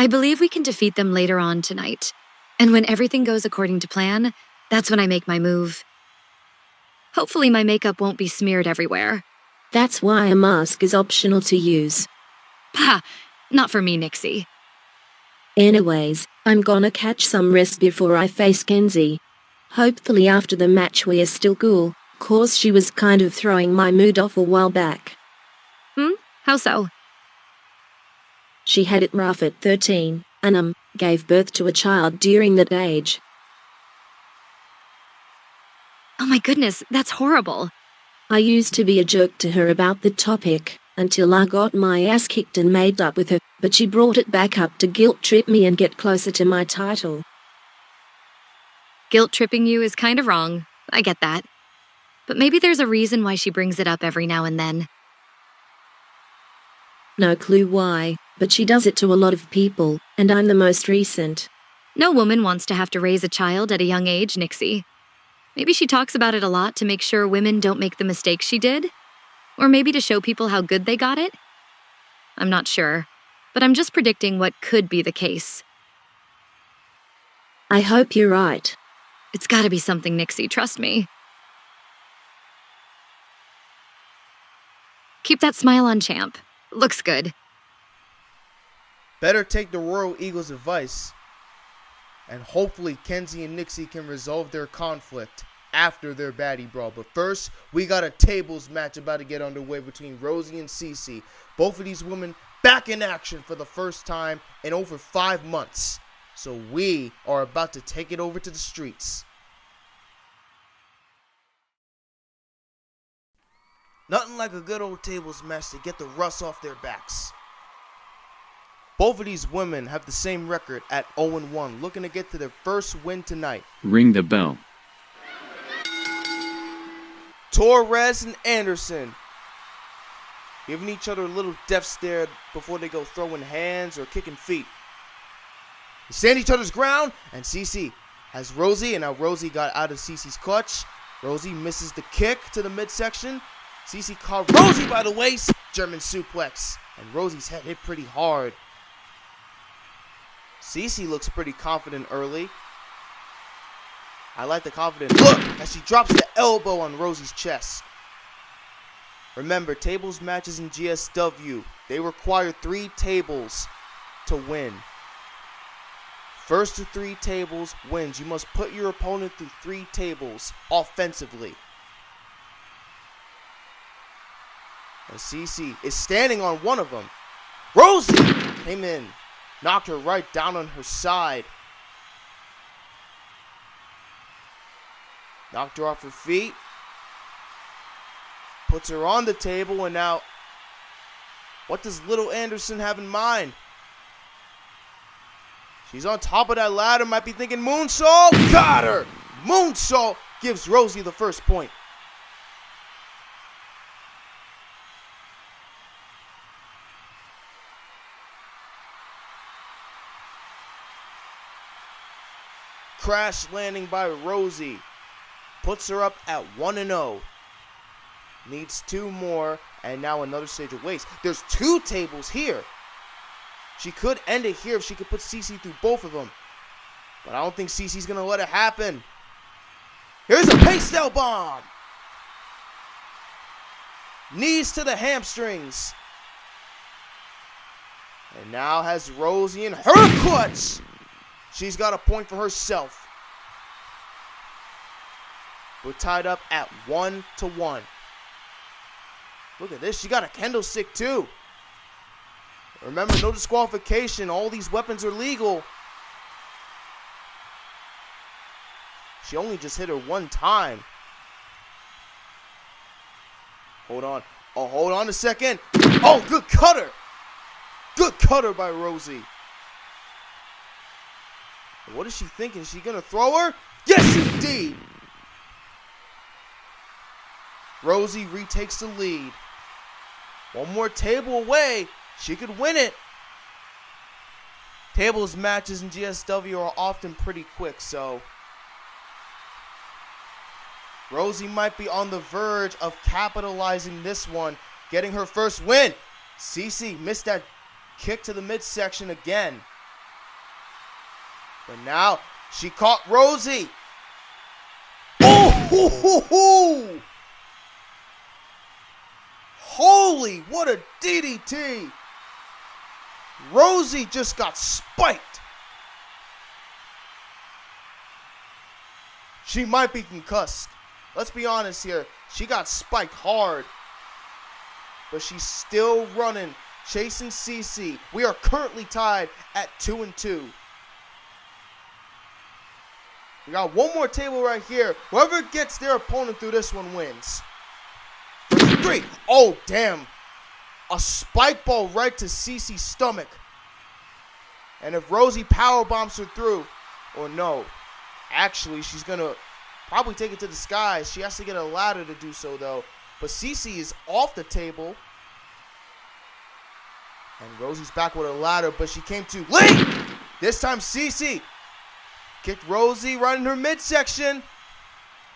I believe we can defeat them later on tonight. And when everything goes according to plan, that's when I make my move. Hopefully my makeup won't be smeared everywhere. That's why a mask is optional to use. Pah! Not for me, Nixie. Anyways, I'm gonna catch some rest before I face Kenzie. Hopefully after the match we are still cool, cause she was kind of throwing my mood off a while back. How so? She had it rough at 13, and gave birth to a child during that age. Oh my goodness, that's horrible. I used to be a jerk to her about the topic, until I got my ass kicked and made up with her, but she brought it back up to guilt-trip me and get closer to my title. Guilt-tripping you is kind of wrong. I get that. But maybe there's a reason why she brings it up every now and then. No clue why, but she does it to a lot of people, and I'm the most recent. No woman wants to have to raise a child at a young age, Nixie. Maybe she talks about it a lot to make sure women don't make the mistakes she did? Or maybe to show people how good they got it? I'm not sure, but I'm just predicting what could be the case. I hope you're right. It's gotta be something, Nixie, trust me. Keep that smile on, champ. Looks good. Better take the Royal Eagle's advice. And hopefully Kenzie and Nixie can resolve their conflict after their baddie brawl. But first, we got a tables match about to get underway between Rosie and CeCe. Both of these women back in action for the first time in over 5 months. So we are about to take it over to the streets. Nothing like a good old tables match to get the rust off their backs. Both of these women have the same record at 0-1, looking to get to their first win tonight. Ring the bell. Torres and Anderson giving each other a little death stare before they go throwing hands or kicking feet. They stand each other's ground, and CeCe has Rosie, and now Rosie got out of CeCe's clutch. Rosie misses the kick to the midsection. CeCe caught Rosie by the waist, German suplex, and Rosie's head hit pretty hard. CeCe looks pretty confident early. I like the confident look as she drops the elbow on Rosie's chest. Remember, tables matches in GSW, they require 3 tables to win. First to 3 tables wins. You must put your opponent through 3 tables offensively. And CeCe is standing on one of them. Rosie came in, knocked her right down on her side. Knocked her off her feet. Puts her on the table, and now, what does little Anderson have in mind? She's on top of that ladder, might be thinking moonsault. Got her! Moonsault gives Rosie the first point. Crash landing by Rosie. Puts her up at 1-0. Needs 2 more, and now another stage of waste. There's 2 tables here. She could end it here if she could put CeCe through both of them. But I don't think CeCe's going to let it happen. Here's a pastel bomb. Knees to the hamstrings. And now has Rosie in her clutch. She's got a point for herself. We're tied up at 1-1. Look at this. She got a kendo stick too. Remember, no disqualification. All these weapons are legal. She only just hit her 1 time. Hold on. Oh, hold on a second. Oh, good cutter. Good cutter by Rosie. What is she thinking? Is she going to throw her? Yes, indeed. Rosie retakes the lead. 1 more table away. She could win it. Tables matches in GSW are often pretty quick, so Rosie might be on the verge of capitalizing this one, getting her first win. CeCe missed that kick to the midsection again. But now she caught Rosie. Oh, hoo, hoo, hoo. Holy, what a DDT. Rosie just got spiked. She might be concussed. Let's be honest here. She got spiked hard. But she's still running, chasing CeCe. We are currently tied at 2-2. We got one more table right here. Whoever gets their opponent through this one wins. 3. Oh, damn. A spike ball right to CeCe's stomach. And if Rosie powerbombs her through, or no, actually, she's going to probably take it to the sky. She has to get a ladder to do so, though. But CeCe is off the table. And Rosie's back with a ladder, but she came too late. This time, CeCe kicked Rosie right in her midsection.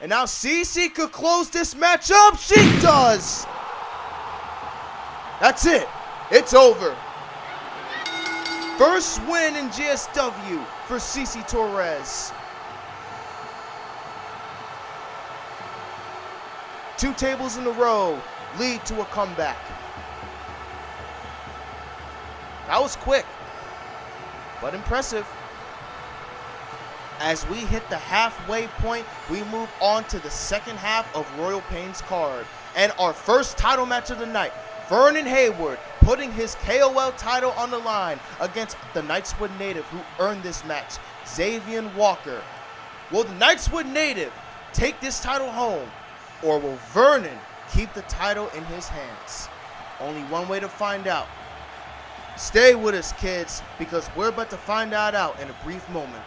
And now CeCe could close this match up. She does. That's it. It's over. First win in GSW for CeCe Torres. 2 tables in a row lead to a comeback. That was quick, but impressive. As we hit the halfway point, we move on to the second half of Royal Pain's card. And our first title match of the night, Vernon Hayward putting his KOL title on the line against the Knightswood native who earned this match, Xavier Walker. Will the Knightswood native take this title home, or will Vernon keep the title in his hands? Only one way to find out. Stay with us, kids, because we're about to find that out in a brief moment.